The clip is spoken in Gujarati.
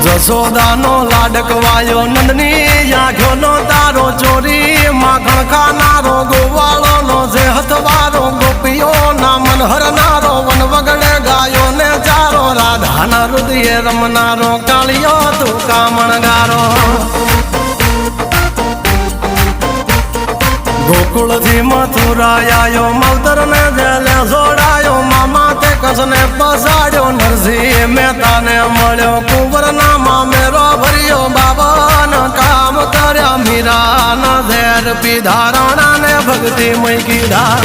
જસોદાનો લાડકવાયો નંદની આંખોનો તારો ચોરી માખણ ખાનારો ગોવાળોનો જે હથવારો ગોપીઓના મન હરનારો વન વગડે ગાયો ને ચારો રાધાના હૃદયે રમનારો કાળિયો તું કામણગારો ગોકુળથી મથુરાયો માવતર ને જેલે જોડાયો મામા તે કસને પસાડ્યો નરસિંહ મહેતાને મળ્યો કુંવરના મામેરો ભર્યો બાબાના કામ કર્યા મીરાના ઝેર પીધા રાણાને ભક્તિ મય કીધા